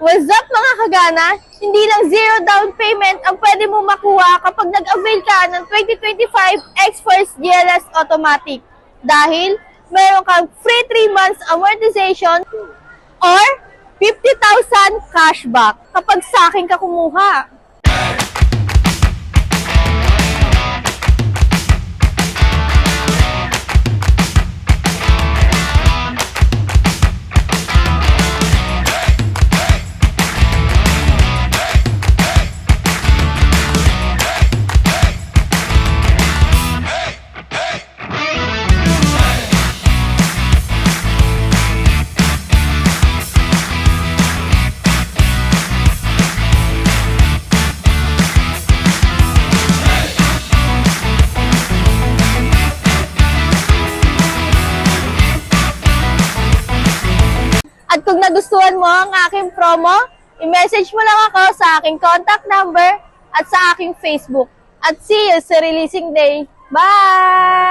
What's up mga kagana? Hindi lang zero down payment ang pwede mo makuha kapag nag-avail ka ng 2025 X-Force GLS Automatic. Dahil meron kang free 3 months amortization or 50,000 cashback kapag sa akin ka kumuha. At kung nagustuhan mo ang aking promo, i-message mo lang ako sa aking contact number at sa aking Facebook. At see you sa releasing day. Bye!